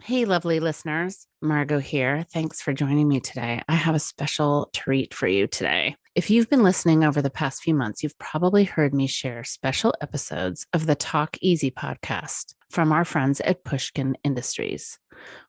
Hey, lovely listeners. Margot here. Thanks for joining me today. I have a special treat for you today. If you've been listening over the past few months, you've probably heard me share special episodes of the Talk Easy podcast from our friends at Pushkin Industries.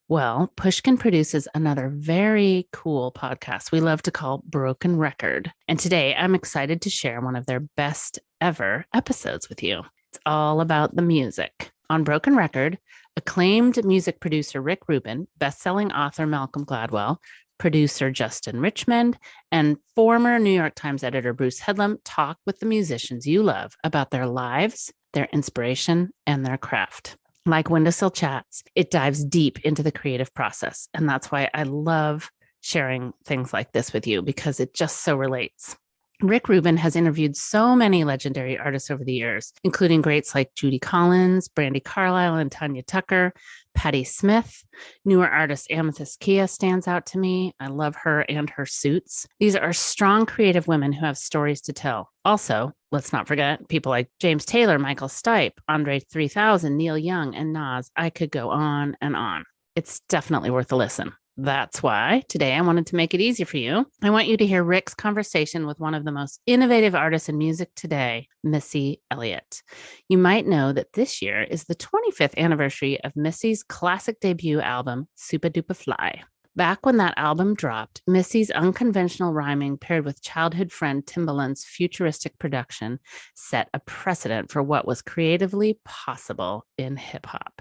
Well, Pushkin produces another very cool podcast we love to call Broken Record. And today I'm excited to share one of their best ever episodes with you. It's all about the music. On Broken Record, acclaimed music producer Rick Rubin, best-selling author Malcolm Gladwell, producer Justin Richmond, and former New York Times editor Bruce Headlam talk with the musicians you love about their lives, their inspiration, and their craft. Like Windowsill Chats, it dives deep into the creative process. And that's why I love sharing things like this with you, because it just so relates. Rick Rubin has interviewed so many legendary artists over the years, including greats like Judy Collins, Brandi Carlile, and Tanya Tucker, Patti Smith. Newer artist Amethyst Kia stands out to me. I love her and her suits. These are strong, creative women who have stories to tell. Also, let's not forget people like James Taylor, Michael Stipe, Andre 3000, Neil Young, and Nas. I could go on and on. It's definitely worth a listen. That's why today I wanted to make it easy for you. I want you to hear Rick's conversation with one of the most innovative artists in music today, Missy Elliott. You might know that this year is the 25th anniversary of Missy's classic debut album, Supa Dupa Fly. Back when that album dropped, Missy's unconventional rhyming paired with childhood friend Timbaland's futuristic production set a precedent for what was creatively possible in hip hop.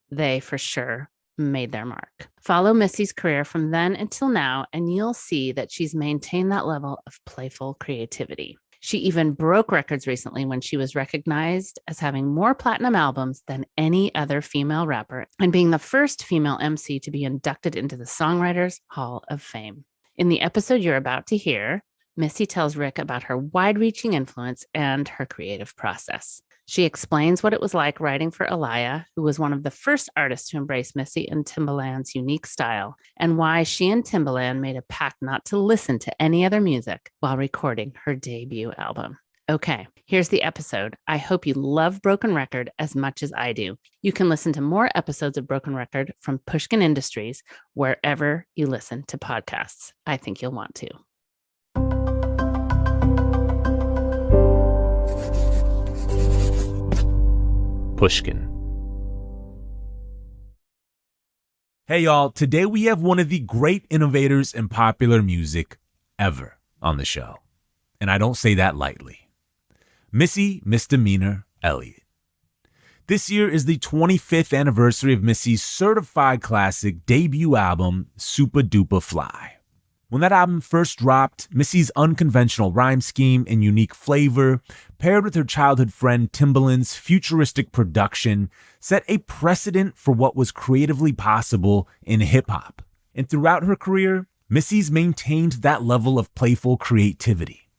They for sure made their mark. Follow Missy's career from then until now, and you'll see that she's maintained that level of playful creativity. She even broke records recently when she was recognized as having more platinum albums than any other female rapper and being the first female MC to be inducted into the Songwriters Hall of Fame. In the episode you're about to hear, Missy tells Rick about her wide-reaching influence and her creative process. She explains what it was like writing for Aliyah, who was one of the first artists to embrace Missy and Timbaland's unique style, and why she and Timbaland made a pact not to listen to any other music while recording her debut album. Okay, here's the episode. I hope you love Broken Record as much as I do. You can listen to more episodes of Broken Record from Pushkin Industries wherever you listen to podcasts. I think you'll want to. Pushkin. Hey y'all, today we have one of the great innovators in popular music ever on the show. And I don't say that lightly. Missy Misdemeanor Elliott. This year is the 25th anniversary of Missy's certified classic debut album, Supa Dupa Fly. When that album first dropped, Missy's unconventional rhyme scheme and unique flavor, paired with her childhood friend Timbaland's futuristic production, set a precedent for what was creatively possible in hip-hop. And throughout her career, Missy's maintained that level of playful creativity.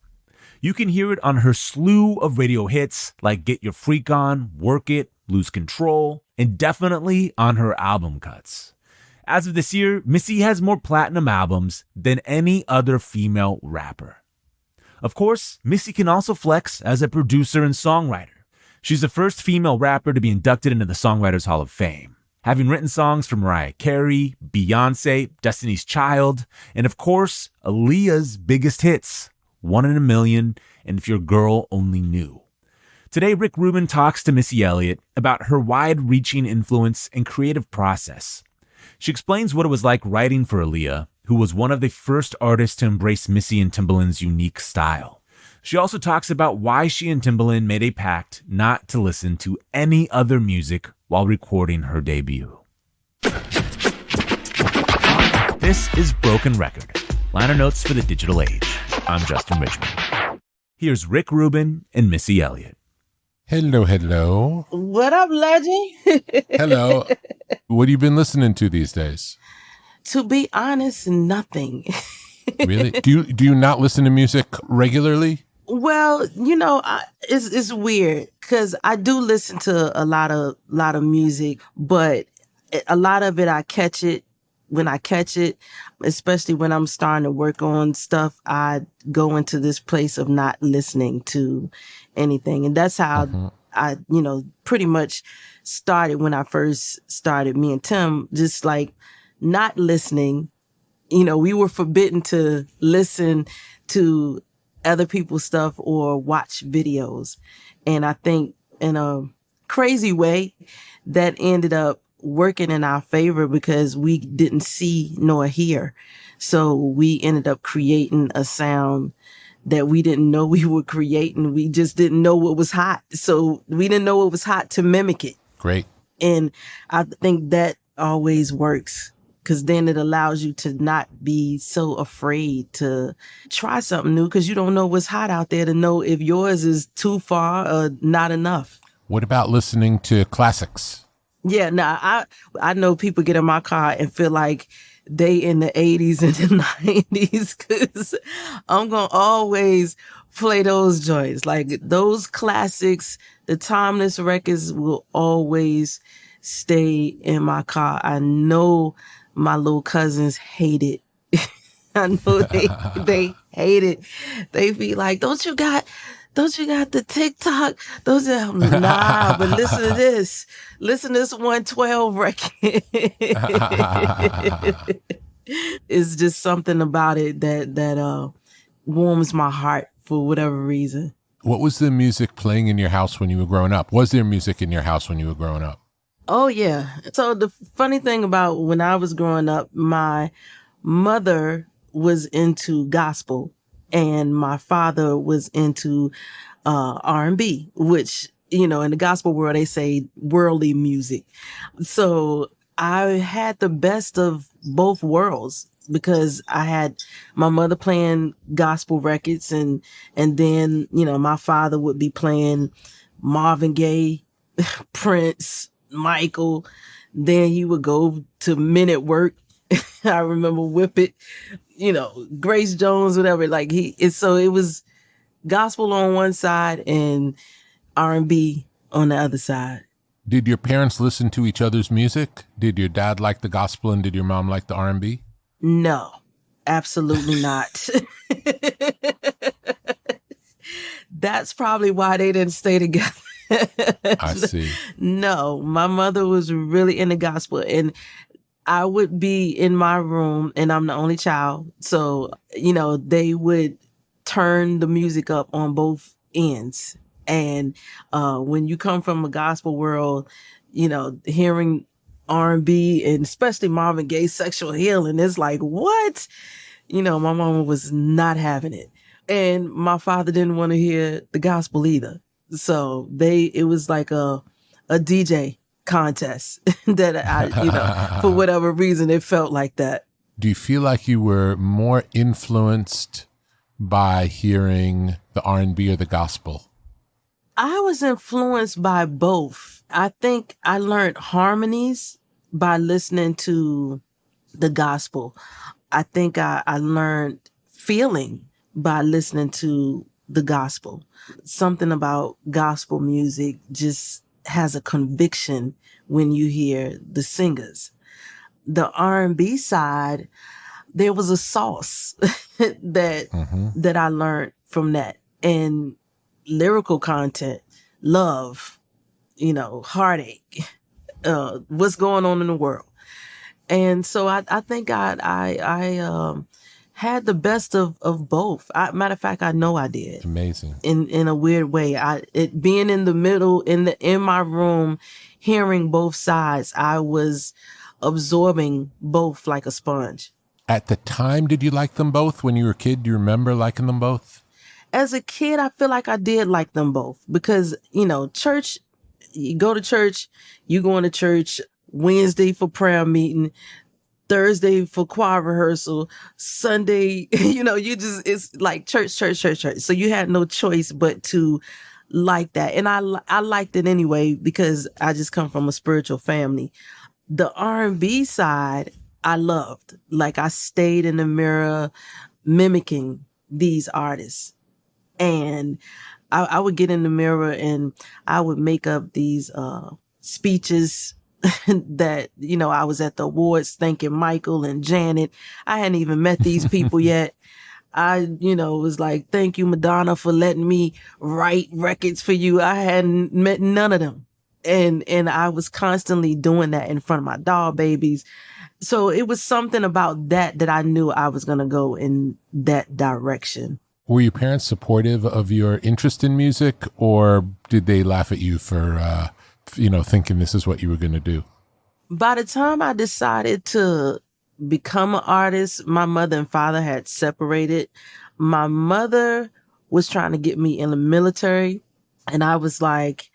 You can hear it on her slew of radio hits like Get Your Freak On, Work It, Lose Control, and definitely on her album cuts. As of this year, Missy has more platinum albums than any other female rapper. Of course, Missy can also flex as a producer and songwriter. She's the first female rapper to be inducted into the Songwriters Hall of Fame, having written songs for Mariah Carey, Beyonce, Destiny's Child, and of course, Aaliyah's biggest hits, One in a Million and If Your Girl Only Knew. Today, Rick Rubin talks to Missy Elliott about her wide-reaching influence and creative process. She explains what it was like writing for Aaliyah, who was one of the first artists to embrace Missy and Timbaland's unique style. She also talks about why she and Timbaland made a pact not to listen to any other music while recording her debut. This is Broken Record, liner notes for the digital age. I'm Justin Richmond. Here's Rick Rubin and Missy Elliott. Hello. What up, legend? Hello. What have you been listening to these days? To be honest, nothing. Really? Do you not listen to music regularly? Well, it's weird because I do listen to a lot of music, but a lot of it I catch it when I catch it, especially when I'm starting to work on stuff. I go into this place of not listening to anything, and that's how I, pretty much started when I first started. Me and Tim just like not listening. You know, we were forbidden to listen to other people's stuff or watch videos. And I think in a crazy way that ended up working in our favor because we didn't see nor hear. So we ended up creating a sound that we didn't know we were creating. We just didn't know what was hot. So we didn't know what was hot to mimic it. Great. And I think that always works because then it allows you to not be so afraid to try something new because you don't know what's hot out there to know if yours is too far or not enough. What about listening to classics? Yeah, I know people get in my car and feel like they in the 80s and the 90s because I'm going to always play those joints. Like those classics, the timeless records will always stay in my car. I know my little cousins hate it. I know they hate it. They be like, don't you got the TikTok? Nah, but listen to this. Listen to this 112 record. It's just something about it that warms my heart for whatever reason. What was the music playing in your house when you were growing up? Was there music in your house when you were growing up? Oh, yeah. So the funny thing about when I was growing up, my mother was into gospel and my father was into R&B, which, you know, in the gospel world, they say worldly music. So I had the best of both worlds because I had my mother playing gospel records and then, you know, my father would be playing Marvin Gaye, Prince, Michael. Then he would go to Men at Work. I remember Whip It, you know, Grace Jones, whatever. Like so it was gospel on one side and R&B on the other side. Did your parents listen to each other's music? Did your dad like the gospel and did your mom like the R&B? No, absolutely not. That's probably why they didn't stay together. I see. No, my mother was really into gospel and I would be in my room and I'm the only child. So, you know, they would turn the music up on both ends. And when you come from a gospel world, you know, hearing R&B and especially Marvin Gaye's Sexual Healing, it's like, what? You know, my mama was not having it. And my father didn't want to hear the gospel either. So it was like a DJ contest that you know, for whatever reason, it felt like that. Do you feel like you were more influenced by hearing the R&B or the gospel? I was influenced by both. I think I learned harmonies by listening to the gospel. I think I learned feeling by listening to the gospel. Something about gospel music just has a conviction when you hear the singers. The R&B side, there was a sauce that I learned from that. And lyrical content, love, you know, heartache, what's going on in the world. And so I think I had the best of both. Matter of fact, I know I did. Amazing. In a weird way. Being in the middle, in my room, hearing both sides, I was absorbing both like a sponge. At the time, did you like them both? When you were a kid, do you remember liking them both? As a kid, I feel like I did like them both because, you know, church, you go to church, you going to church Wednesday for prayer meeting, Thursday for choir rehearsal, Sunday, you know, it's like church. So you had no choice but to like that. And I liked it anyway because I just come from a spiritual family. The R&B side, I loved. Like I stayed in the mirror mimicking these artists. And I would get in the mirror and I would make up these speeches that, you know, I was at the awards thanking Michael and Janet. I hadn't even met these people yet. I, you know, was like, thank you, Madonna, for letting me write records for you. I hadn't met none of them. And I was constantly doing that in front of my doll babies. So it was something about that I knew I was going to go in that direction. Were your parents supportive of your interest in music, or did they laugh at you for, thinking this is what you were going to do? By the time I decided to become an artist, my mother and father had separated. My mother was trying to get me in the military, and I was like,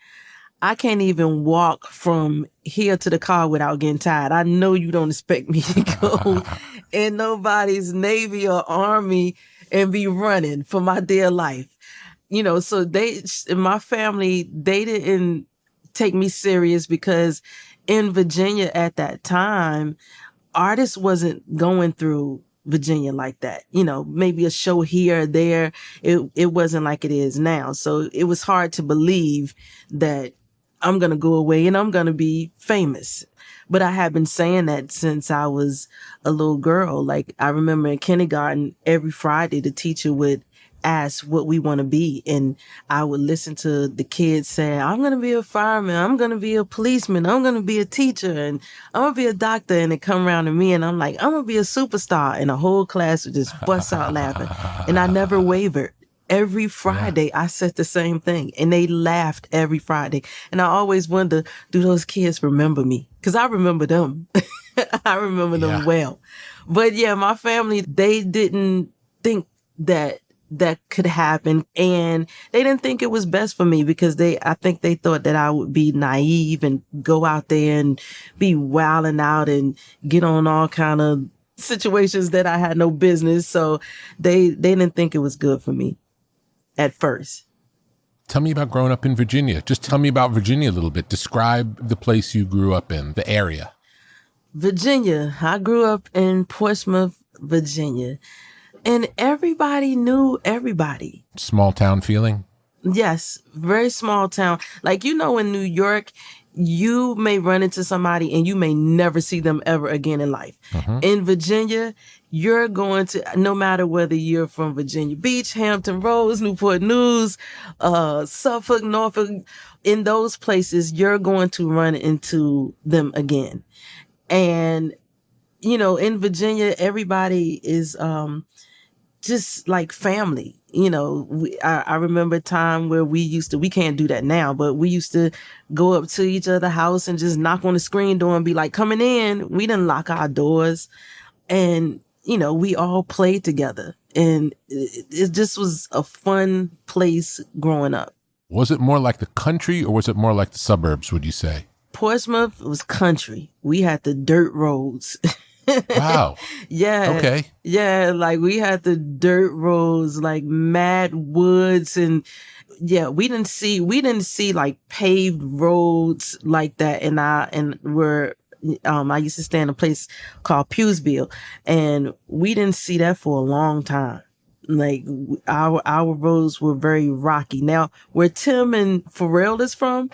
I can't even walk from here to the car without getting tired. I know you don't expect me to go in nobody's Navy or Army and be running for my dear life. So in my family, they didn't take me serious because in Virginia at that time, artists wasn't going through Virginia like that. Maybe a show here or there. It wasn't like it is now. So it was hard to believe that I'm going to go away and I'm going to be famous. But I have been saying that since I was a little girl. Like I remember in kindergarten, every Friday, the teacher would ask what we want to be. And I would listen to the kids say, I'm going to be a fireman. I'm going to be a policeman. I'm going to be a teacher and I'm going to be a doctor. And they come around to me and I'm like, I'm going to be a superstar. And the whole class would just bust out laughing. And I never wavered. Every Friday, I said the same thing and they laughed every Friday. And I always wonder, do those kids remember me? Because I remember them. I remember them well. But yeah, my family, they didn't think that could happen. And they didn't think it was best for me because I think they thought that I would be naive and go out there and be wilding out and get on all kind of situations that I had no business. So they didn't think it was good for me at first. Tell me about growing up in Virginia. Just tell me about Virginia a little bit. Describe the place you grew up in, the area. Virginia. I grew up in Portsmouth, Virginia. And everybody knew everybody. Small town feeling? Yes, very small town. Like, in New York, you may run into somebody and you may never see them ever again in life. Mm-hmm. In Virginia, you're going to, no matter whether you're from Virginia Beach, Hampton Roads, Newport News, Suffolk, Norfolk, in those places, you're going to run into them again. And, in Virginia, everybody is just like family. I remember a time where we can't do that now, but we used to go up to each other's house and just knock on the screen door and be like, coming in. We didn't lock our doors. And, we all played together. And it just was a fun place growing up. Was it more like the country or was it more like the suburbs, would you say? Portsmouth was country. We had the dirt roads. Wow. Yeah. Okay. Yeah. Like we had the dirt roads, like mad woods. And yeah, we didn't see like paved roads like that. And I used to stay in a place called Pewsville and we didn't see that for a long time. Like our roads were very rocky. Now where Tim and Pharrell is from,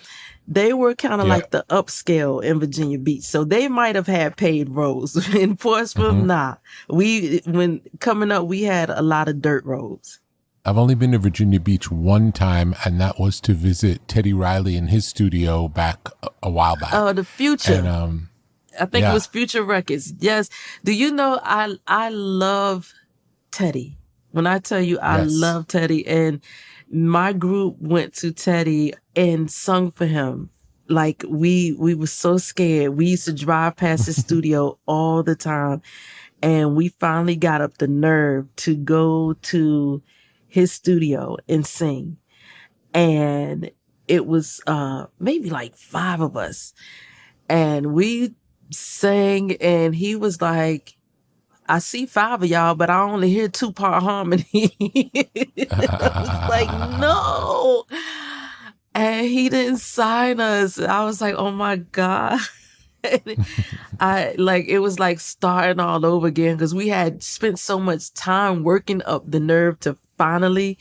they were kind of like the upscale in Virginia Beach. So they might have had paved roads. In Portsmouth, nah. When coming up, we had a lot of dirt roads. I've only been to Virginia Beach one time, and that was to visit Teddy Riley in his studio back a while back. Oh, the Future. And, I think it was Future Records. Yes. Do you know, I love Teddy. When I tell you I love Teddy, and my group went to Teddy and sung for him. Like we were so scared. We used to drive past his studio all the time. And we finally got up the nerve to go to his studio and sing. And it was, maybe like 5 of us. And we sang and he was like, I see 5 of y'all, but I only hear 2-part harmony. I was like, no. And he didn't sign us. I was like, oh my God. It was like starting all over again because we had spent so much time working up the nerve to finally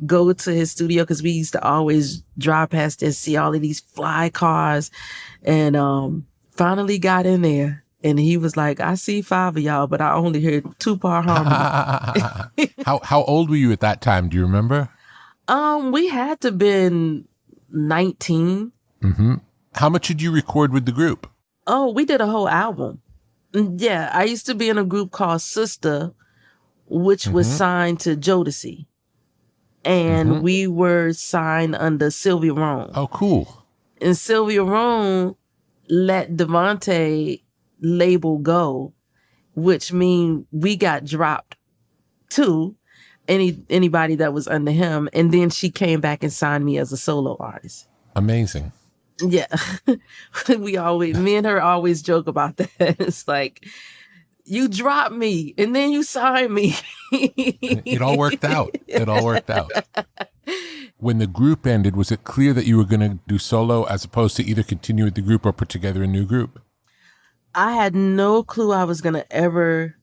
go to his studio because we used to always drive past there, see all of these fly cars, and finally got in there. And he was like, I see 5 of y'all, but I only heard 2-part harmony. How old were you at that time? Do you remember? We had to been 19. Mm-hmm. How much did you record with the group? Oh, we did a whole album. Yeah, I used to be in a group called Sister, which was signed to Jodeci. And we were signed under Sylvia Rome. Oh, cool. And Sylvia Rome let Devontae label go, which means we got dropped too. Anybody that was under him. And then she came back and signed me as a solo artist. Amazing. Yeah. Me and her always joke about that. It's like, you dropped me and then you signed me. It all worked out. It all worked out. When the group ended, was it clear that you were going to do solo as opposed to either continue with the group or put together a new group? I had no clue I was going to ever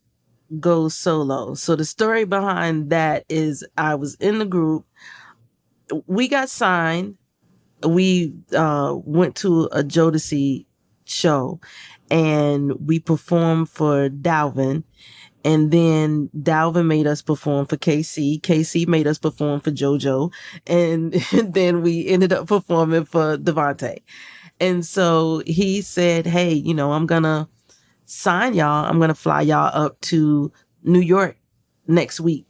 go solo. So the story behind that is I was in the group. We got signed. We went to a Jodeci show and we performed for Dalvin. And then Dalvin made us perform for KC. KC made us perform for JoJo. And then we ended up performing for Devontae. And so he said, hey, I'm going to sign y'all. I'm going to fly y'all up to New York next week.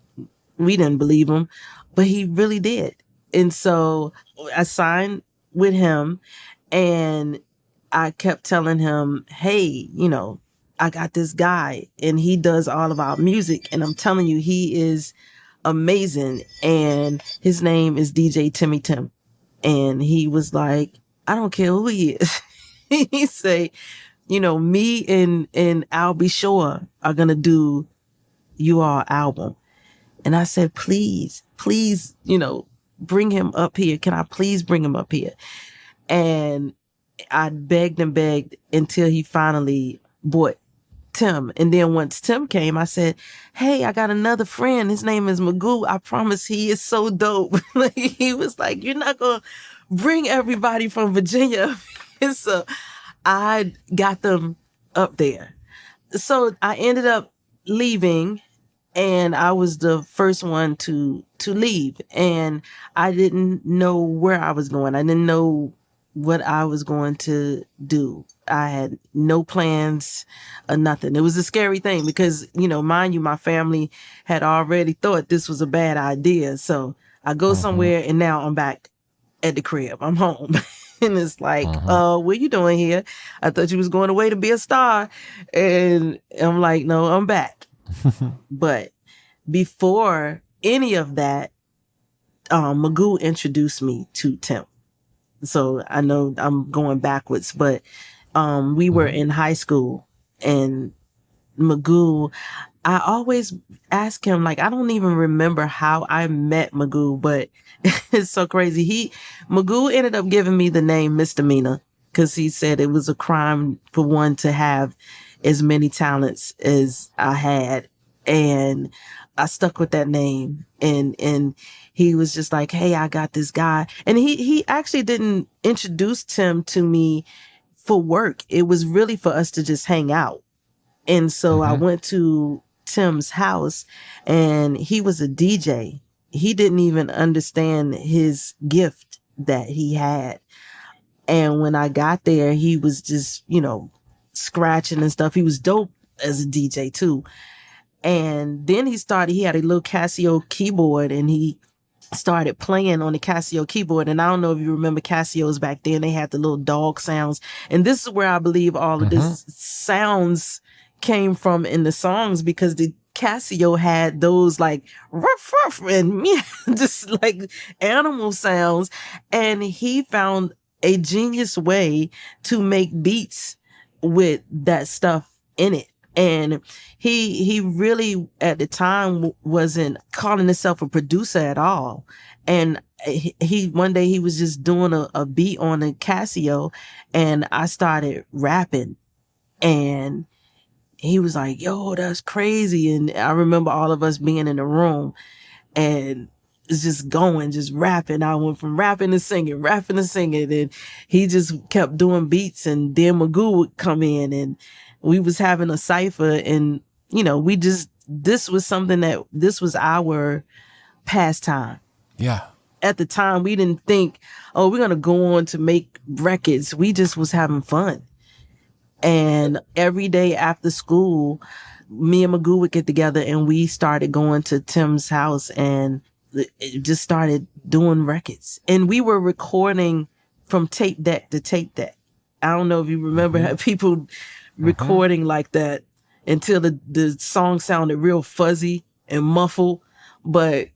We didn't believe him, but he really did. And so I signed with him and I kept telling him, hey, I got this guy and he does all of our music. And I'm telling you, he is amazing. And his name is DJ Timmy Tim. And he was like, I don't care who he is. He say, me and Albie Shore are going to do you all album. And I said, please, bring him up here. Can I please bring him up here? And I begged and begged until he finally bought Tim. And then once Tim came, I said, hey, I got another friend. His name is Magoo. I promise he is so dope. He was like, you're not going to bring everybody from Virginia. And so I got them up there. So I ended up leaving and I was the first one to leave. And I didn't know where I was going. I didn't know what I was going to do. I had no plans or nothing. It was a scary thing because, mind you, my family had already thought this was a bad idea. So I go somewhere and now I'm back at the crib. I'm home. And it's like, what you doing here? I thought you was going away to be a star. And I'm like, no, I'm back. But before any of that, Magoo introduced me to Tim. So I know I'm going backwards, but we were in high school and Magoo, I always ask him, like, I don't even remember how I met Magoo, but it's so crazy. Magoo ended up giving me the name Misdemeanor because he said it was a crime for one to have as many talents as I had. And I stuck with that name and he was just like, hey, I got this guy. And he actually didn't introduce Tim to me for work. It was really for us to just hang out. And so I went to Tim's house and he was a DJ. He didn't even understand his gift that he had. And when I got there, he was just, scratching and stuff. He was dope as a DJ too. And then he had a little Casio keyboard and he started playing on the Casio keyboard. And I don't know if you remember Casios back then, they had the little dog sounds. And this is where I believe all of this sounds came from in the songs because the Casio had those like ruff, ruff, and just like animal sounds. And he found a genius way to make beats with that stuff in it. And he really at the time wasn't calling himself a producer at all. And one day he was just doing a beat on a Casio and I started rapping and he was like, yo, that's crazy. And I remember all of us being in the room and it's just rapping. I went from rapping to singing. And he just kept doing beats and then Magoo would come in and we was having a cipher and, this was something this was our pastime. Yeah. at the time, we didn't think, oh, we're going to go on to make records. We just was having fun. And every day after school, me and Magoo would get together and we started going to Tim's house and it just started doing records. And we were recording from tape deck to tape deck. I don't know if you remember how people recording like that until the song sounded real fuzzy and muffled. But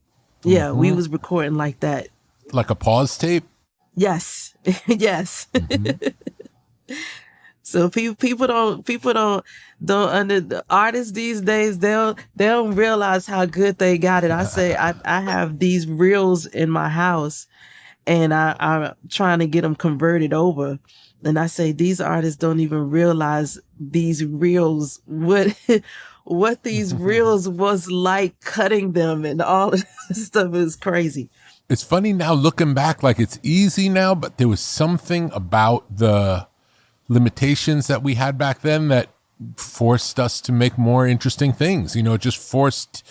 yeah, we was recording like that. Like a pause tape? Yes. Yes. So people don't under the artists these days, they don't realize how good they got it. I say I have these reels in my house and I'm trying to get them converted over. And I say these artists don't even realize these reels, what these reels was like cutting them and all of this stuff is crazy. It's funny now looking back, like it's easy now, but there was something about the limitations that we had back then that forced us to make more interesting things. You know, it just forced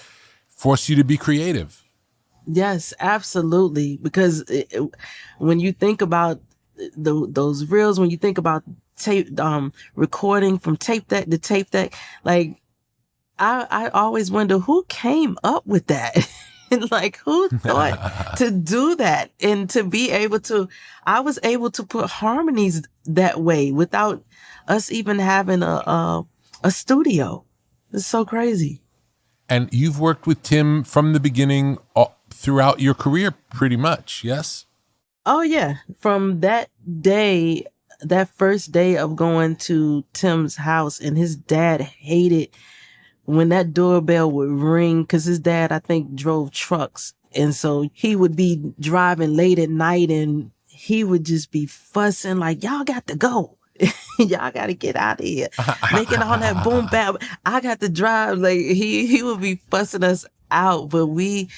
you to be creative. Yes, absolutely. Because when you think about those reels, when you think about tape, recording from tape deck to tape deck, like I always wonder who came up with that. And like, who thought to do that and to be able to, I was able to put harmonies that way without us even having a studio. It's so crazy. And you've worked with Tim from the beginning throughout your career, pretty much. Yes. Oh yeah. From that day, that first day of going to Tim's house, and his dad hated when that doorbell would ring, because his dad, I think, drove trucks. And so he would be driving late at night and he would just be fussing like, y'all got to go. Y'all got to get out of here. Making all that boom bap. I got to drive. Like he would be fussing us out. But we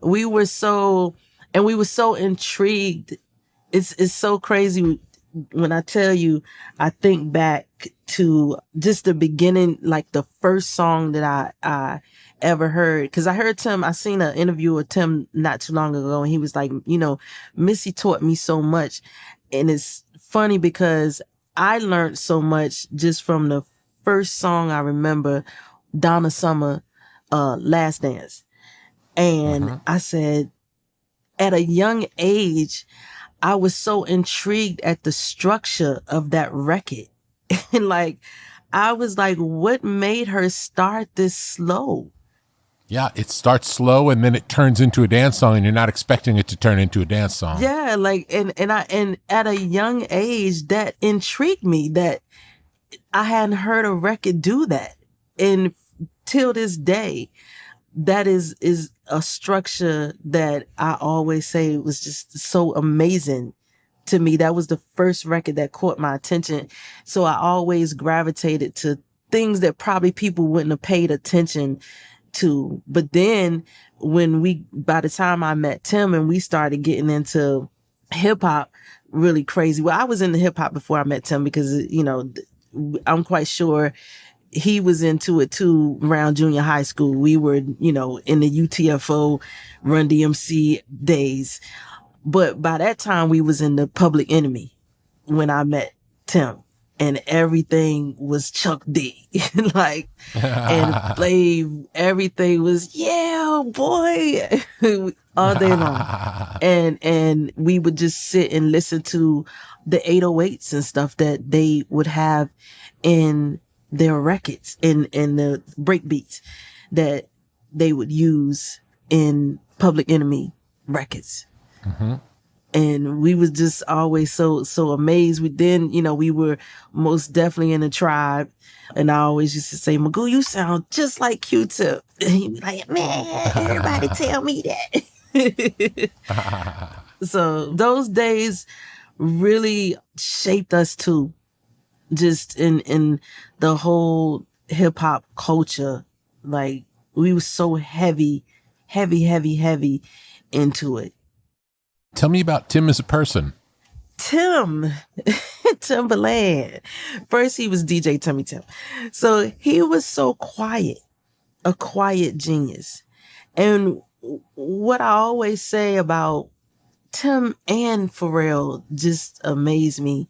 were so intrigued. It's so crazy. When I tell you, I think back to just the beginning, like the first song that I ever heard. Cause I heard Tim, I seen an interview with Tim not too long ago and he was like, you know, Missy taught me so much. And it's funny because I learned so much just from the first song I remember, Donna Summer, Last Dance. And I said, at a young age, I was so intrigued at the structure of that record. And like, I was like, what made her start this slow? Yeah, it starts slow and then it turns into a dance song and you're not expecting it to turn into a dance song. Yeah, like, and at a young age, that intrigued me that I hadn't heard a record do that. And till this day, that is a structure that I always say was just so amazing to me. That was the first record that caught my attention. So I always gravitated to things that probably people wouldn't have paid attention to. But then by the time I met Tim and we started getting into hip hop really crazy. Well, I was into hip hop before I met Tim because, you know, I'm quite sure he was into it too around junior high school. We were, you know, in the UTFO Run DMC days. But by that time we was in the Public Enemy when I met Tim, and everything was Chuck D. Like, and Flav, everything was, yeah, boy, all day long. And we would just sit and listen to the 808s and stuff that they would have in their records, in the break beats that they would use in Public Enemy records. And we was just always so amazed. We were most definitely in the Tribe. And I always used to say, Magoo, you sound just like Q-Tip. And he'd be like, man, everybody tell me that. So those days really shaped us too. Just in the whole hip hop culture. Like, we were so heavy into it. Tell me about Tim as a person. Tim Timberland. First, he was DJ Timmy Tim. So he was so quiet, a quiet genius. And what I always say about Tim and Pharrell just amaze me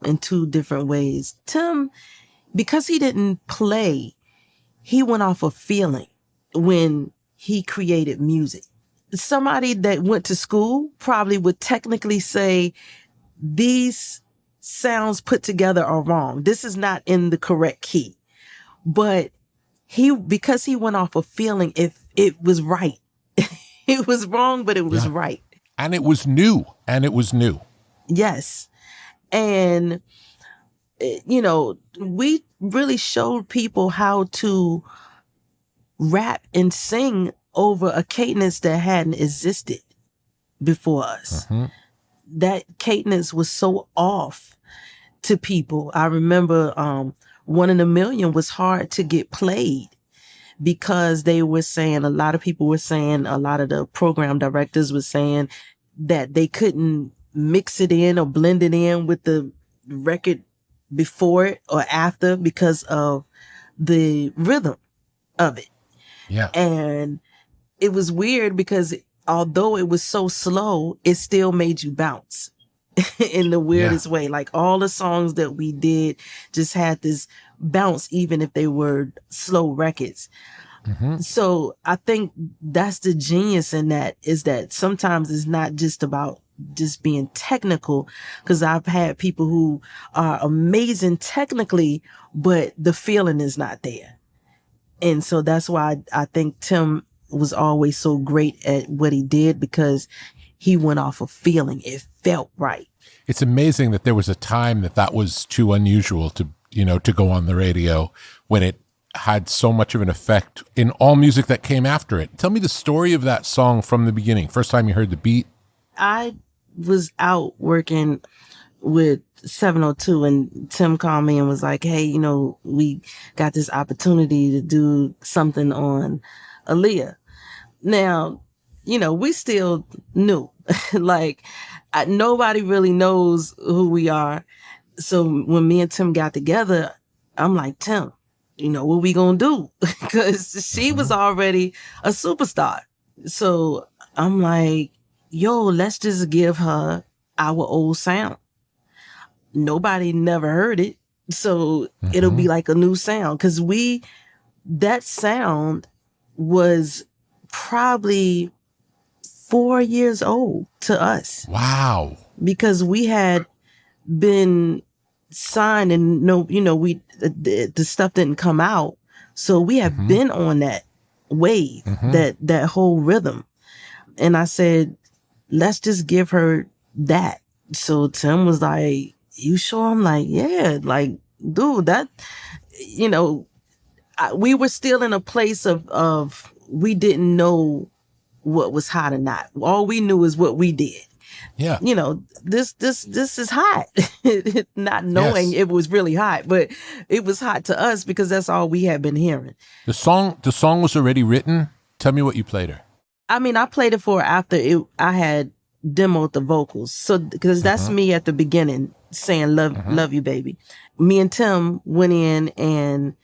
in two different ways. Tim, because he didn't play, he went off a feeling when he created music. Somebody that went to school probably would technically say these sounds put together are wrong. This is not in the correct key. But because he went off a feeling, it was right. It was wrong, but it was right. And it was new. Yes. And, we really showed people how to rap and sing over a cadence that hadn't existed before us. Mm-hmm. That cadence was so off to people. I remember 1 in a Million was hard to get played because they were saying, a lot of people were saying, a lot of the program directors were saying that they couldn't mix it in or blend it in with the record before it or after because of the rhythm of it. Yeah. And it was weird because although it was so slow, it still made you bounce in the weirdest way. Like all the songs that we did just had this bounce, even if they were slow records. Mm-hmm. So I think that's the genius in that, is that sometimes it's not just about just being technical, because I've had people who are amazing technically, but the feeling is not there. And so that's why I think Tim was always so great at what he did, because he went off a feeling. It felt right. It's amazing that there was a time that was too unusual to go on the radio, when it had so much of an effect in all music that came after it. Tell me the story of that song from the beginning. First time you heard the beat. I was out working with 702 and Tim called me and was like, hey, we got this opportunity to do something on Aaliyah. Now, we still new. Like, nobody really knows who we are. So when me and Tim got together, I'm like, Tim, what we gonna do? Because she was already a superstar. So I'm like, yo, let's just give her our old sound. Nobody never heard it. So it'll be like a new sound. Because that sound was probably 4 years old to us. Wow. Because we had been signed and the stuff didn't come out. So we have been on that wave, that whole rhythm. And I said, let's just give her that. So Tim was like, you sure? I'm like, yeah, like, dude, that, we were still in a place of we didn't know what was hot or not. All we knew is what we did. Yeah. This is hot. Not knowing it was really hot, but it was hot to us because that's all we had been hearing. The song was already written. Tell me what you played her. I mean, I played it for her after I had demoed the vocals. So, because that's me at the beginning saying, love you, baby. Me and Tim went in and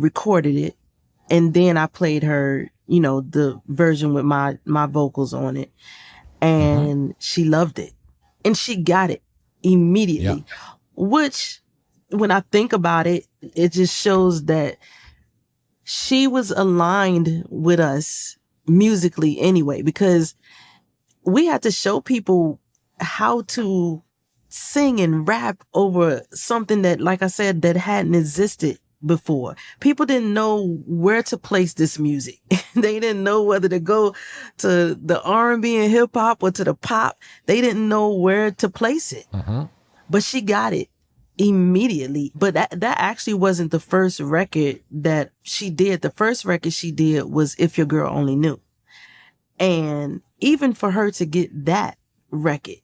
recorded it. And then I played her, the version with my vocals on it. And she loved it. And she got it immediately. Yeah. Which, when I think about it, it just shows that she was aligned with us musically anyway, because we had to show people how to sing and rap over something that, like I said, that hadn't existed before. People didn't know where to place this music. They didn't know whether to go to the R&B and hip hop or to the pop. They didn't know where to place it. But she got it immediately. But that actually wasn't the first record that she did. The first record she did was If Your Girl Only Knew. And even for her to get that record,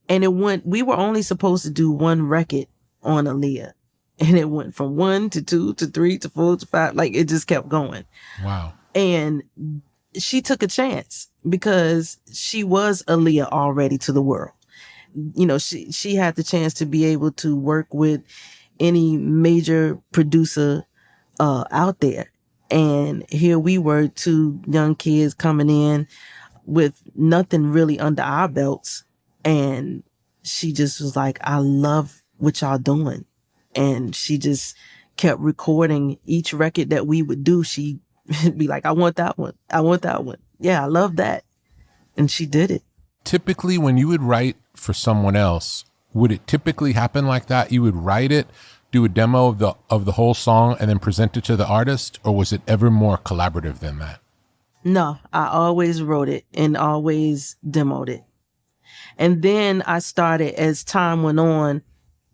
and we were only supposed to do one record on Aaliyah. And it went from 1 to 2 to 3 to 4 to 5. Like, it just kept going. Wow. And she took a chance because she was Aaliyah already to the world. She had the chance to be able to work with any major producer out there. And here we were, two young kids coming in, with nothing really under our belts. And she just was like, I love what y'all doing. And she just kept recording each record that we would do. She'd be like, I want that one. I want that one. Yeah, I love that. And she did it. Typically, when you would write for someone else, would it typically happen like that? You would write it, do a demo of the whole song, and then present it to the artist? Or was it ever more collaborative than that? No, I always wrote it and always demoed it. And then I started, as time went on,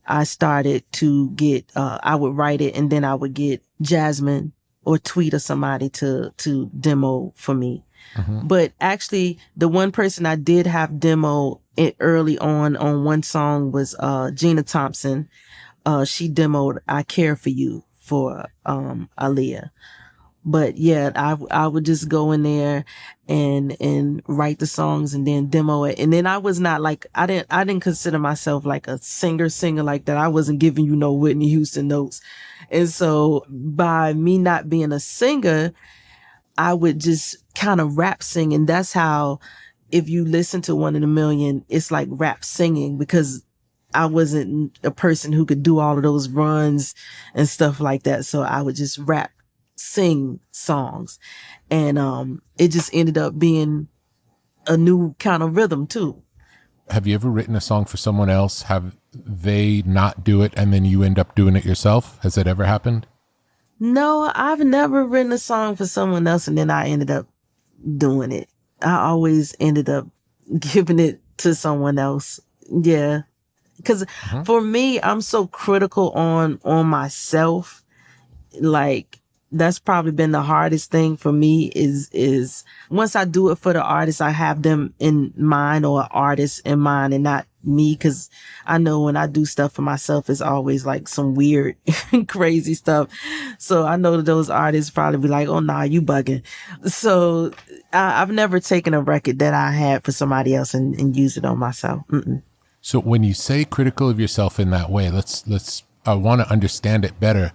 I started to get, I would write it and then I would get Jasmine or Tweet or somebody to demo for me. Mm-hmm. But actually, the one person I did have demo it early on one song was Gina Thompson. She demoed I Care For You for Aaliyah. But yeah, I would just go in there and write the songs and then demo it. And then I was not like, I didn't consider myself like a singer like that. I wasn't giving you no Whitney Houston notes. And so by me not being a singer, I would just kind of rap sing. And that's how, if you listen to One in a Million, it's like rap singing, because I wasn't a person who could do all of those runs and stuff like that. So I would just sing songs. And it just ended up being a new kind of rhythm too. Have you ever written a song for someone else? Have they not do it and then you end up doing it yourself? Has that ever happened? No, I've never written a song for someone else and then I ended up doing it. I always ended up giving it to someone else. Yeah. Because for me, I'm so critical on myself. Like, that's probably been the hardest thing for me is once I do it for the artist, I have them in mind, or artists in mind, and not me. Cause I know when I do stuff for myself, it's always like some weird, crazy stuff. So I know that those artists probably be like, oh, nah, you bugging. So I've never taken a record that I had for somebody else and used it on myself. Mm-mm. So when you say critical of yourself in that way, I want to understand it better.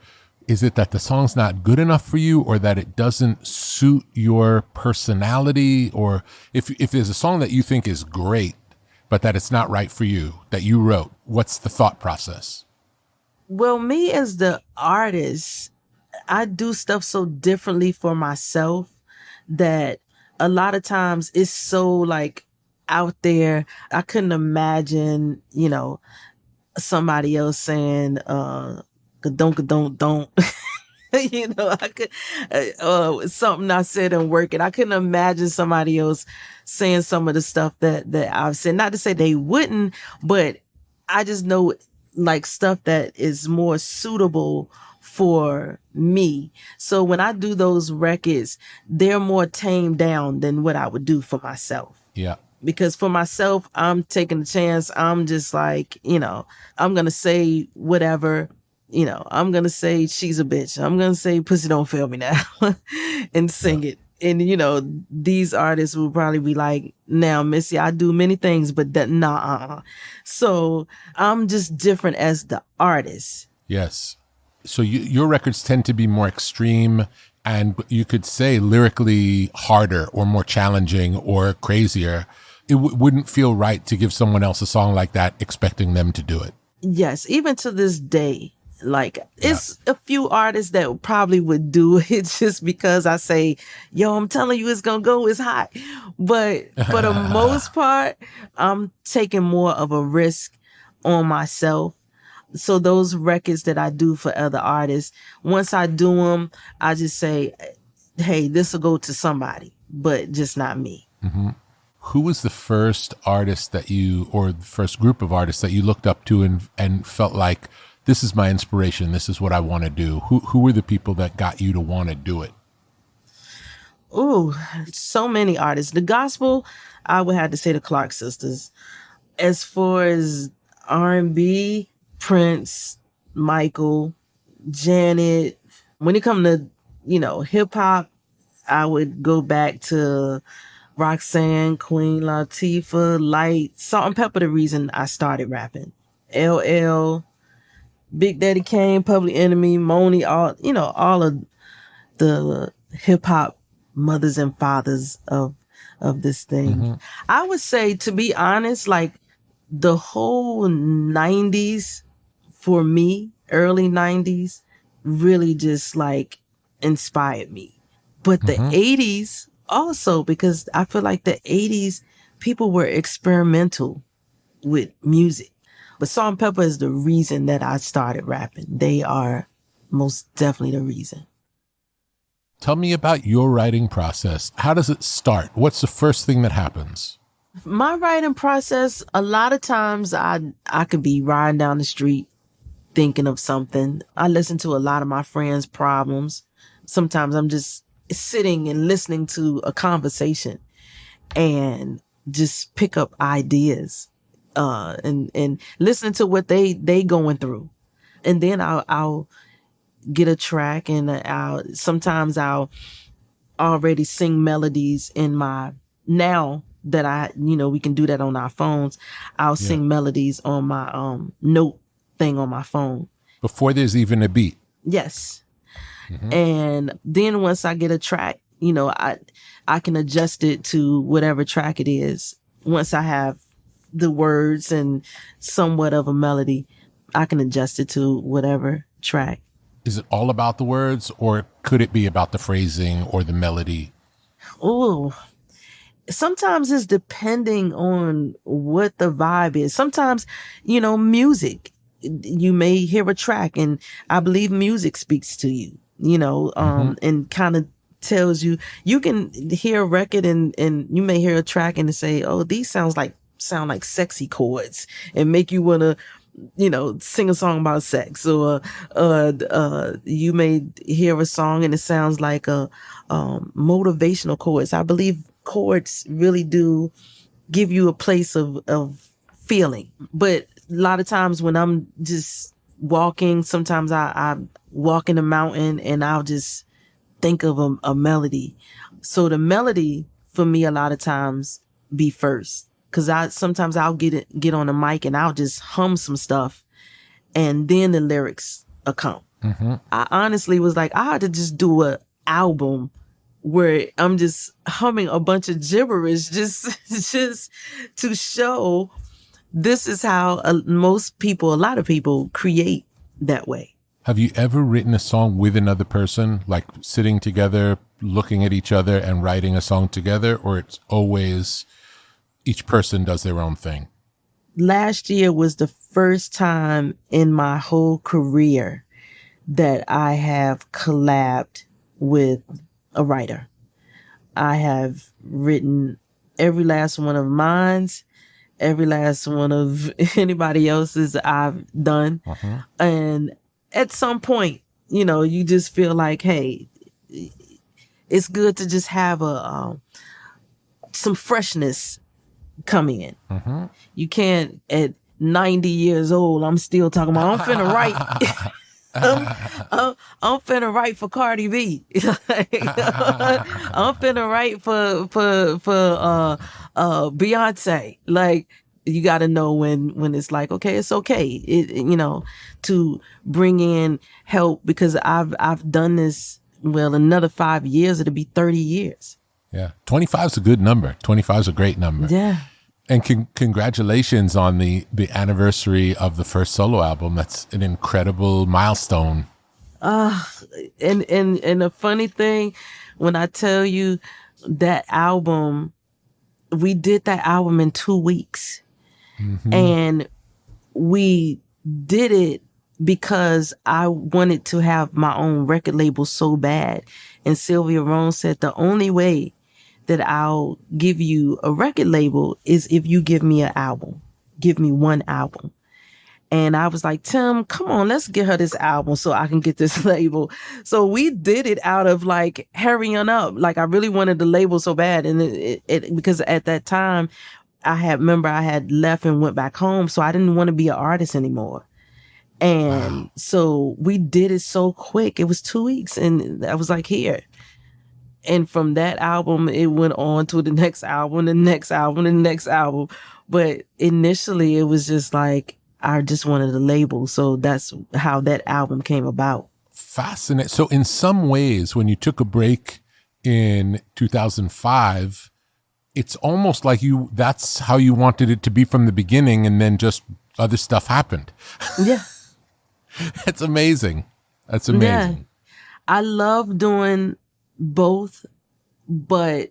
Is it that the song's not good enough for you, or that it doesn't suit your personality? Or if there's a song that you think is great, but that it's not right for you, that you wrote, what's the thought process? Well, me as the artist, I do stuff so differently for myself that a lot of times it's so like out there. I couldn't imagine, somebody else saying, don't. I could, something I said and work it. I couldn't imagine somebody else saying some of the stuff that I've said. Not to say they wouldn't, but I just know like stuff that is more suitable for me. So when I do those records, they're more tamed down than what I would do for myself. Yeah. Because for myself, I'm taking a chance. I'm just like, I'm going to say whatever. I'm going to say she's a bitch. I'm going to say pussy don't fail me now and sing it. And, these artists will probably be like, now, Missy, I do many things, but that, nah. So I'm just different as the artist. Yes. So your records tend to be more extreme and you could say lyrically harder or more challenging or crazier. It wouldn't feel right to give someone else a song like that expecting them to do it. Yes. Even to this day. Like, it's a few artists that probably would do it just because I say, yo, I'm telling you, it's going to go, it's hot. But for the most part, I'm taking more of a risk on myself. So those records that I do for other artists, once I do them, I just say, hey, this will go to somebody, but just not me. Mm-hmm. Who was the first artist or the first group of artists that you looked up to and felt like, this is my inspiration, this is what I want to do? Who were the people that got you to want to do it? Ooh, so many artists. The gospel, I would have to say the Clark sisters. As far as R&B, Prince, Michael, Janet. When it comes to, hip hop, I would go back to Roxanne, Queen Latifah, Light, Salt and Pepper, the reason I started rapping. LL, Big Daddy Kane, Public Enemy, Moni, all of the hip hop mothers and fathers of of this thing. I would say, to be honest, like the whole 90s for me, early 90s, really just like inspired me. But the 80s also, because I feel like the 80s people were experimental with music. But Salt and Pepper is the reason that I started rapping. They are most definitely the reason. Tell me about your writing process. How does it start? What's the first thing that happens? My writing process, a lot of times I could be riding down the street thinking of something. I listen to a lot of my friends' problems. Sometimes I'm just sitting and listening to a conversation and just pick up ideas, and listening to what they going through. And then I'll get a track, and sometimes I'll already sing melodies in my, now that we can do that on our phones. I'll sing melodies on my note thing on my phone. Before there's even a beat. Yes. And then once I get a track, I can adjust it to whatever track it is. Once I have the words and somewhat of a melody, I can adjust it to whatever track. Is it all about the words, or could it be about the phrasing or the melody? Oh, sometimes it's depending on what the vibe is. Sometimes, music, you may hear a track, and I believe music speaks to you, and kind of tells you. You can hear a record and you may hear a track and say, oh, these sound like sexy chords, and make you want to, sing a song about sex. Or you may hear a song and it sounds like a motivational chords. I believe chords really do give you a place of feeling. But a lot of times when I'm just walking, sometimes I walk in a mountain and I'll just think of a melody. So the melody for me a lot of times be first. Cause sometimes I'll get on the mic and I'll just hum some stuff, and then the lyrics will come. I honestly was like, I had to just do an album where I'm just humming a bunch of gibberish just to show this is how a lot of people create that way. Have you ever written a song with another person, like sitting together, looking at each other and writing a song together, or it's always each person does their own thing? Last year was the first time in my whole career that I have collabed with a writer. I have written every last one of mine's, every last one of anybody else's I've done. And at some point, you just feel like, hey, it's good to just have some freshness coming in. You can't, at 90 years old, I'm still talking about, I'm finna write. I'm finna write for Cardi B. I'm finna write for Beyonce. Like, you got to know when it's like, okay, it's okay. To bring in help, because I've done this. Well, another 5 years, it'll be 30 years. Yeah. 25 is a good number. 25 is a great number. Yeah. And congratulations on the anniversary of the first solo album. That's an incredible milestone. And the funny thing, when I tell you that album, we did that album in 2 weeks. And we did it because I wanted to have my own record label so bad. And Sylvia Rone said, the only way that I'll give you a record label is if you give me an album. Give me one album. And I was like, Tim, come on, let's get her this album so I can get this label. So we did it out of like hurrying up. Like, I really wanted the label so bad. And it because at that time I had left and went back home. So I didn't want to be an artist anymore. And so we did it so quick. It was 2 weeks and I was like, here. And from that album, it went on to the next album, the next album, the next album. But initially it was just like, I just wanted a label. So that's how that album came about. Fascinating. So in some ways, when you took a break in 2005, it's almost like that's how you wanted it to be from the beginning, and then just other stuff happened. Yeah. It's amazing. That's amazing. Yeah. I love doing both, but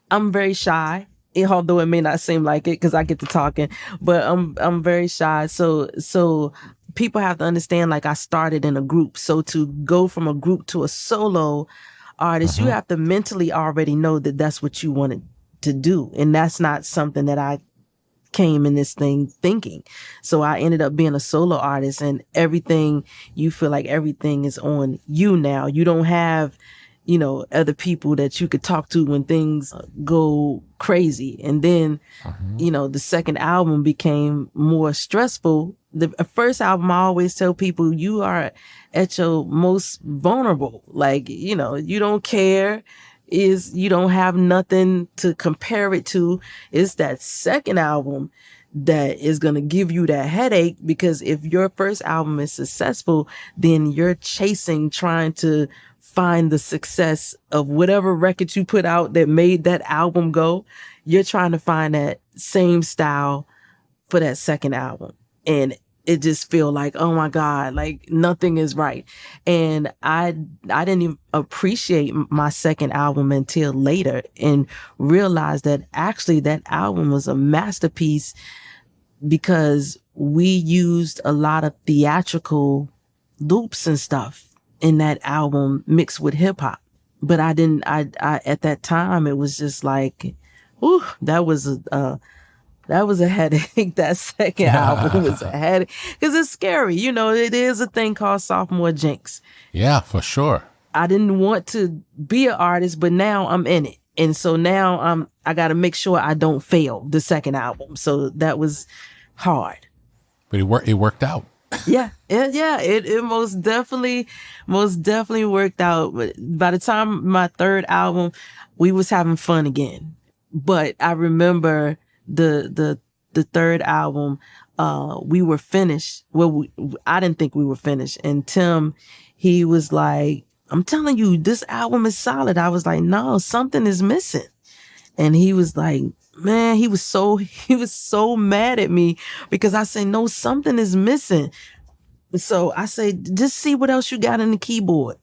I'm very shy. Although it may not seem like it because I get to talking, but I'm very shy. So people have to understand, like, I started in a group. So to go from a group to a solo artist, you have to mentally already know that that's what you wanted to do. And that's not something that I came in this thing thinking. So I ended up being a solo artist, and everything, you feel like everything is on you now. You don't have, other people that you could talk to when things go crazy. And then, the second album became more stressful. The first album, I always tell people, you are at your most vulnerable. Like, you don't care. You don't have nothing to compare it to. It's that second album that is going to give you that headache, because if your first album is successful, then you're trying to find the success of whatever record you put out that made that album go. You're trying to find that same style for that second album. And it just feel like, oh my God, like nothing is right. And I didn't even appreciate my second album until later, and realized that actually that album was a masterpiece, because we used a lot of theatrical loops and stuff in that album mixed with hip hop. But I at that time, it was just like, ooh, that was a headache. That second album was a headache, because it's scary. It is a thing called sophomore jinx. Yeah, for sure. I didn't want to be an artist, but now I'm in it. And so now I got to make sure I don't fail the second album. So that was hard. But it worked out. Yeah. It most definitely worked out. But by the time my third album, we was having fun again. But I remember the third album, we were finished. Well, I didn't think we were finished. And Tim, he was like, I'm telling you, this album is solid. I was like, no, something is missing. And he was like, man, he was so mad at me, because I said, no, something is missing. So I said, just see what else you got in the keyboard.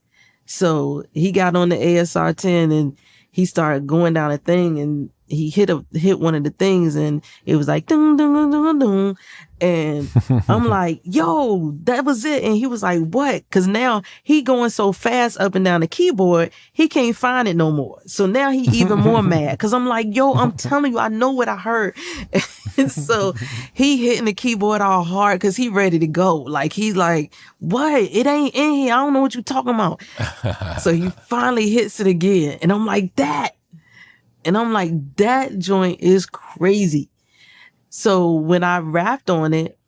So he got on the ASR 10 and he started going down a thing, and he hit one of the things, and it was like, dun, dun, dun, dun, dun. And I'm like, yo, that was it. And he was like, what? Cause now he going so fast up and down the keyboard, he can't find it no more. So now he even more mad. Cause I'm like, yo, I'm telling you, I know what I heard. And so he hitting the keyboard all hard, cause he ready to go. Like, he's like, what? It ain't in here. I don't know what you talking about. So he finally hits it again. And I'm like, that. And I'm like, that joint is crazy. So when I rapped on it,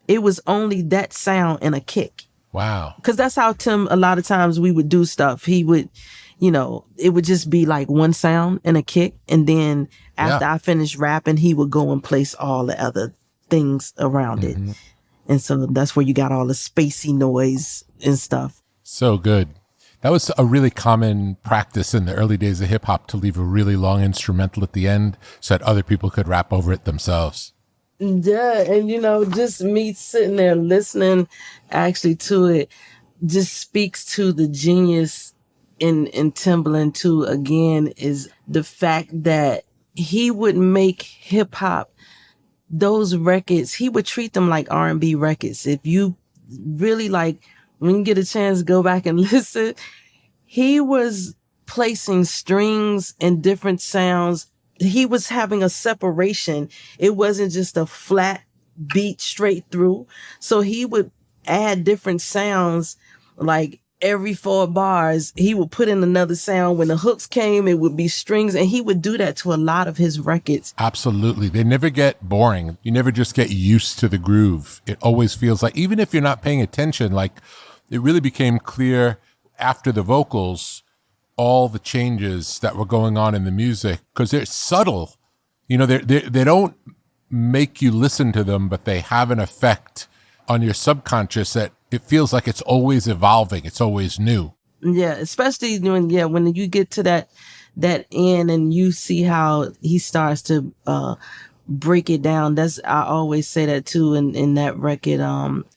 it was only that sound and a kick. Wow. Because that's how Tim, a lot of times we would do stuff. He would, it would just be like one sound and a kick. And then after I finished rapping, he would go and place all the other things around it. And so that's where you got all the spacey noise and stuff. So good. That was a really common practice in the early days of hip hop, to leave a really long instrumental at the end so that other people could rap over it themselves. Yeah. And, just me sitting there listening actually to it just speaks to the genius in Timbaland too. Again, is the fact that he would make hip hop, those records, he would treat them like R&B records. If you really when you get a chance, go back and listen. He was placing strings and different sounds. He was having a separation. It wasn't just a flat beat straight through. So he would add different sounds, like every 4 bars, he would put in another sound. When the hooks came, it would be strings. And he would do that to a lot of his records. Absolutely. They never get boring. You never just get used to the groove. It always feels like, even if you're not paying attention, like, it really became clear after the vocals, all the changes that were going on in the music, because they're subtle. They don't make you listen to them, but they have an effect on your subconscious that it feels like it's always evolving. It's always new. Yeah, especially when you get to that end and you see how he starts to break it down. I always say that too in that record.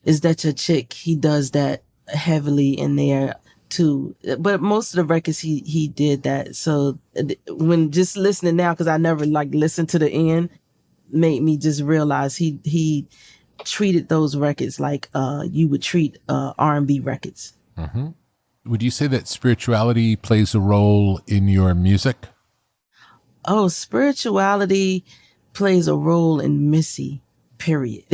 Is That Your Chick? He does that heavily in there too. But most of the records he did that. So when just listening now, because I never like listened to the end, made me just realize he treated those records like you would treat R&B records. Mm-hmm. Would you say that spirituality plays a role in your music? Oh, spirituality plays a role in Missy, period.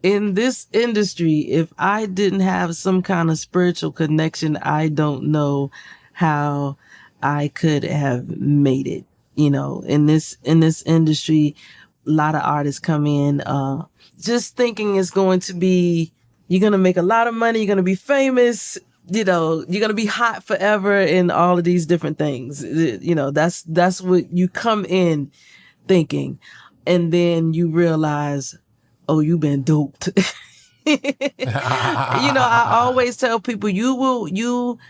In this industry, if I didn't have some kind of spiritual connection, I don't know how I could have made it. You know, in this industry, a lot of artists come in just thinking it's going to be, you're going to make a lot of money, you're going to be famous, you know, you're going to be hot forever and all of these different things. You know, that's what you come in thinking. And then you realize, oh, you've been duped. You know, I always tell people you won't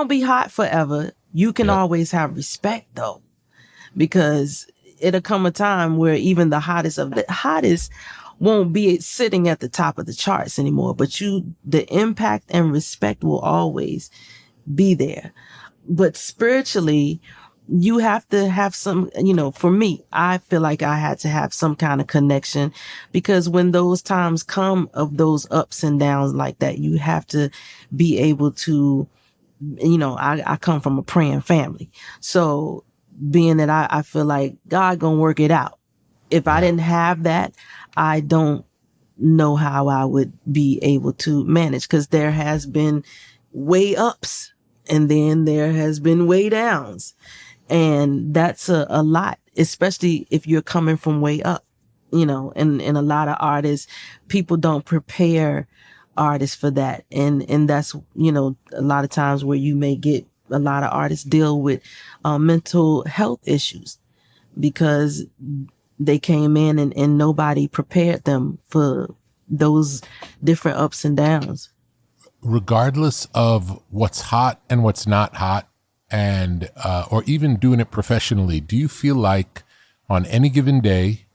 be hot forever. You can always have respect though, because it'll come a time where even the hottest of the hottest won't be sitting at the top of the charts anymore, but the impact and respect will always be there. But spiritually, you have to have some, you know, for me, I feel like I had to have some kind of connection, because when those times come of those ups and downs like that, you have to be able to, you know, I come from a praying family. So being that I feel like God gonna work it out. If I didn't have that, I don't know how I would be able to manage, because there has been way ups and then there has been way downs. And that's a lot, especially if you're coming from way up, you know, and a lot of artists, people don't prepare artists for that. And that's, you know, a lot of times where you may get a lot of artists deal with mental health issues, because they came in and nobody prepared them for those different ups and downs. Regardless of what's hot and what's not hot, and or even doing it professionally, do you feel like on any given day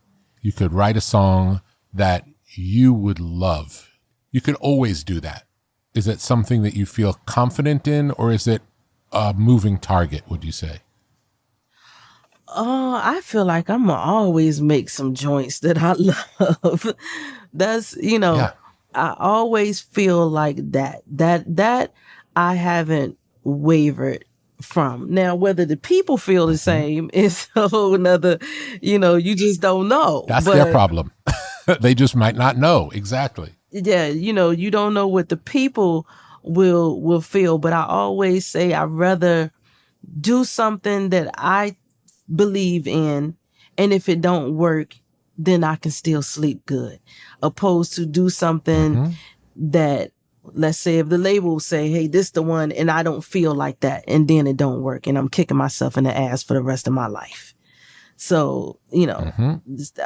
you could write a song that you would love? You could always do that. Is it something that you feel confident in, or is it a moving target, would you say? Oh, I feel like I'm gonna always make some joints that I love. That's, you know, Yeah. I always feel like that I haven't wavered from. Now, whether the people feel the same is a whole nother, you know, you just don't know. That's their problem. They just might not know. Exactly. Yeah, you know, you don't know what the people will feel, but I always say I'd rather do something that I believe in, and if it don't work, then I can still sleep good, opposed to do something that, let's say if the label say, hey, this the one, and I don't feel like that, and then it don't work, and I'm kicking myself in the ass for the rest of my life. So, you know,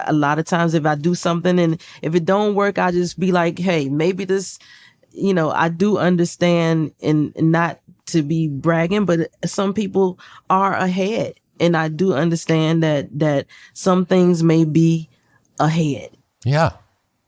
a lot of times if I do something and if it don't work, I just be like, hey, maybe this, you know, I do understand, and not to be bragging, but some people are ahead. And I do understand that some things may be ahead. Yeah.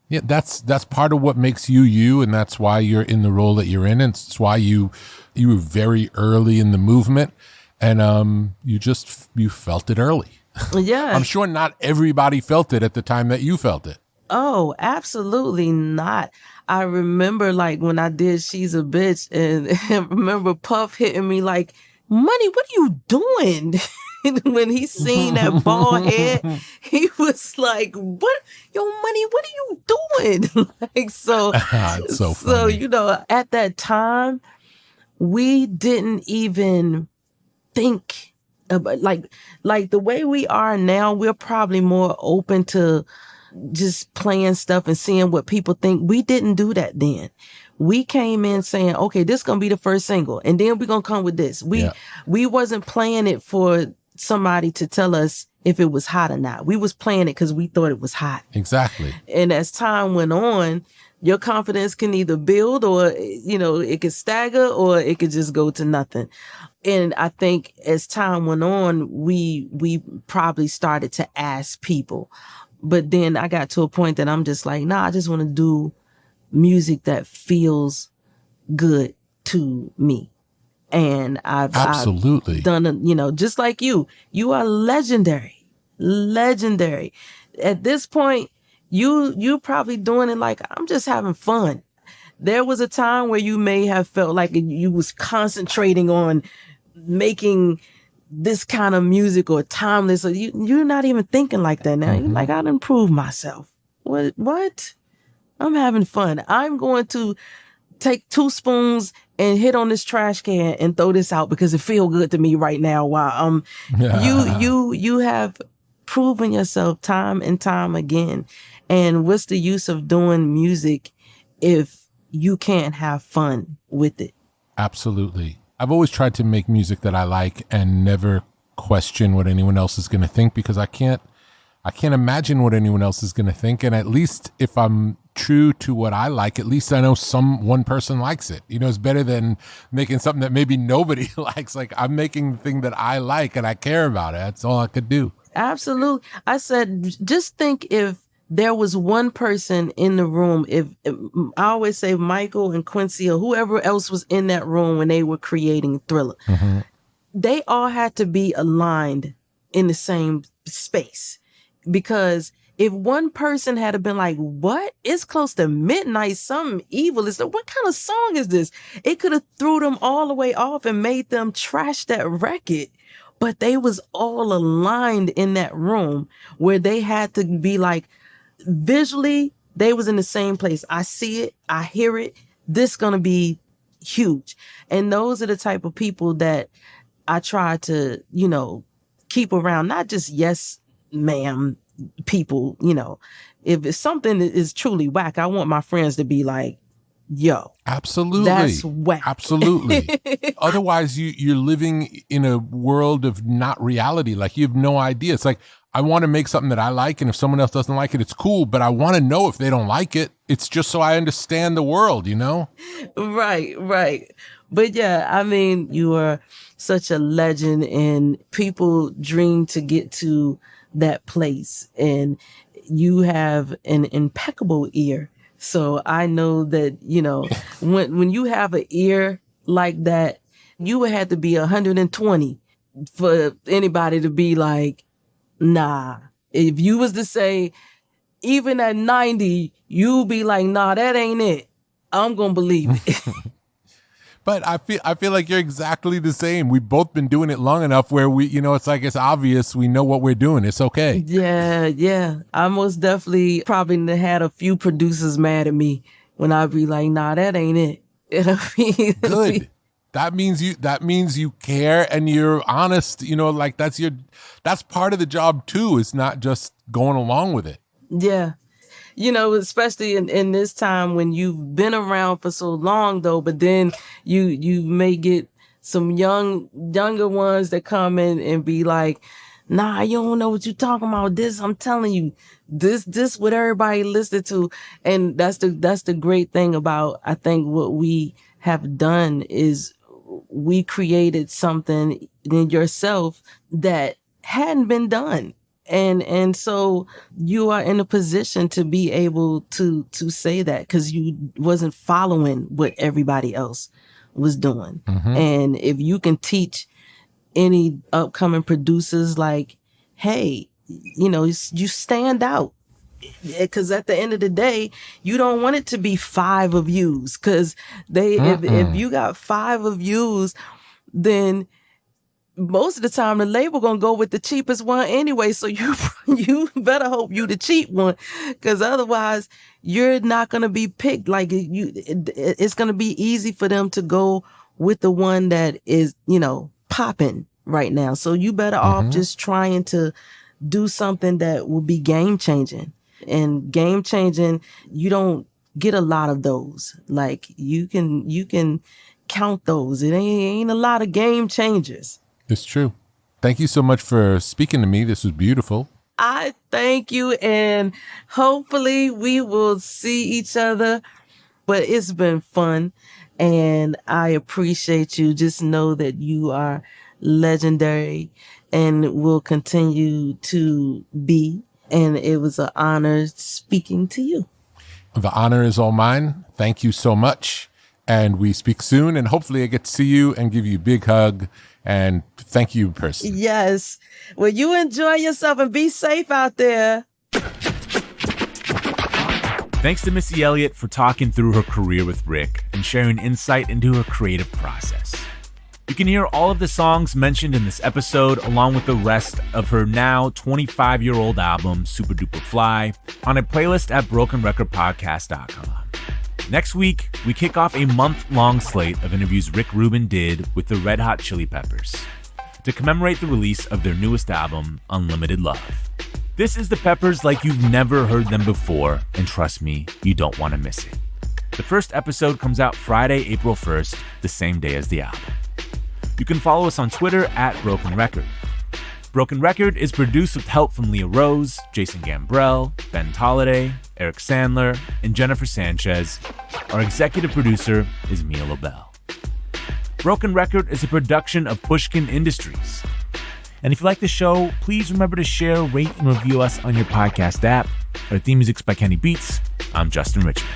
Yeah, that's part of what makes you you, and that's why you're in the role that you're in, and it's why you were very early in the movement, and you felt it early. Yeah. I'm sure not everybody felt it at the time that you felt it. Oh, absolutely not. I remember like when I did She's a Bitch, and I remember Puff hitting me like, Money, what are you doing? When he seen that bald head, he was like, what? Yo, Money, what are you doing? Like, so, It's so so, funny. you know, at that time, we didn't even think about like the way we are now. We're probably more open to just playing stuff and seeing what people think. We didn't do that then. We came in saying, okay, this is going to be the first single, and then we're going to come with this. We wasn't playing it for somebody to tell us if it was hot or not. We was playing it because we thought it was hot. Exactly. And as time went on, Your confidence can either build or, it could stagger or it could just go to nothing. And I think as time went on, we probably started to ask people. But then I got to a point that I'm just like, nah, I just want to do music that feels good to me. And I've Absolutely done, just like you are legendary. At this point, you probably doing it like, I'm just having fun. There was a time where you may have felt like you was concentrating on making this kind of music or timeless, or you're not even thinking like that now. You're like, I'd improve myself. What? I'm having fun. I'm going to take 2 spoons and hit on this trash can and throw this out because it feels good to me right now. While you have proven yourself time and time again. And what's the use of doing music if you can't have fun with it? Absolutely. I've always tried to make music that I like and never question what anyone else is going to think, because I can't imagine what anyone else is going to think. And at least if I'm true to what I like, at least I know one person likes it. It's better than making something that maybe nobody likes. Like, I'm making the thing that I like and I care about it. That's all I could do. Absolutely. I said, just think if there was one person in the room, if I always say Michael and Quincy or whoever else was in that room when they were creating Thriller, they all had to be aligned in the same space. Because if one person had been like, what? It's close to midnight, something evil is, what kind of song is this? It could have threw them all the way off and made them trash that record. But they was all aligned in that room where they had to be like, visually, they was in the same place. I see it. I hear it. This gonna be huge. And those are the type of people that I try to, keep around. Not just yes, ma'am people, If it's something that is truly whack, I want my friends to be like, yo, absolutely, that's whack. Absolutely. Otherwise, you're living in a world of not reality. Like, you have no idea. It's like, I want to make something that I like, and if someone else doesn't like it, it's cool, but I want to know if they don't like it. It's just so I understand the world, Right. But yeah, I mean, you are such a legend, and people dream to get to that place, and you have an impeccable ear. So I know that, when you have an ear like that, you would have to be 120 for anybody to be like, nah. If you was to say, even at 90, you be like, nah, that ain't it. I'm going to believe it. But I feel like you're exactly the same. We've both been doing it long enough where it's like, it's obvious. We know what we're doing. It's okay. Yeah. I most definitely probably had a few producers mad at me when I be like, nah, that ain't it. Good. That means you care and you're honest. Like, that's part of the job too. It's not just going along with it. Yeah. Especially in this time when you've been around for so long though, but then you may get some younger ones that come in and be like, nah, you don't know what you're talking about. This, I'm telling you, this what everybody listened to. And that's the great thing about, I think, what we have done is we created something in yourself that hadn't been done. And so you are in a position to be able to say that because you wasn't following what everybody else was doing. And if you can teach any upcoming producers, like, hey, you stand out. Because at the end of the day, you don't want it to be 5 of yous. Because if you got 5 of yous, then most of the time the label gonna go with the cheapest one anyway. So you better hope you the cheap one, because otherwise you're not gonna be picked. Like, it's gonna be easy for them to go with the one that is popping right now. So you better off just trying to do something that will be game changing. And game changing, you don't get a lot of those. Like, you can count those. It ain't a lot of game changers. It's true. Thank you so much for speaking to me. This was beautiful. I thank you, and hopefully we will see each other. But it's been fun, and I appreciate you. Just know that you are legendary and will continue to be. And it was an honor speaking to you. The honor is all mine. Thank you so much. And we speak soon, and hopefully I get to see you and give you a big hug. And thank you, person. Yes. Well, you enjoy yourself and be safe out there. Thanks to Missy Elliott for talking through her career with Rick and sharing insight into her creative process. You can hear all of the songs mentioned in this episode, along with the rest of her now 25-year-old album, Super Duper Fly, on a playlist at brokenrecordpodcast.com. Next week, we kick off a month-long slate of interviews Rick Rubin did with the Red Hot Chili Peppers to commemorate the release of their newest album, Unlimited Love. This is the Peppers like you've never heard them before, and trust me, you don't want to miss it. The first episode comes out Friday, April 1st, the same day as the album. You can follow us on Twitter at Broken Record. Broken Record is produced with help from Leah Rose, Jason Gambrell, Ben Tolliday, Eric Sandler, and Jennifer Sanchez. Our executive producer is Mia Lobel. Broken Record is a production of Pushkin Industries. And if you like the show, please remember to share, rate, and review us on your podcast app. Our theme music's by Kenny Beats. I'm Justin Richmond.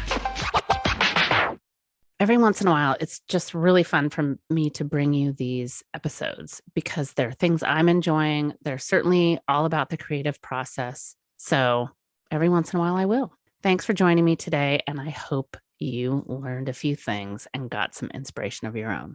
Every once in a while, it's just really fun for me to bring you these episodes because they're things I'm enjoying. They're certainly all about the creative process. So every once in a while, I will. Thanks for joining me today, and I hope you learned a few things and got some inspiration of your own.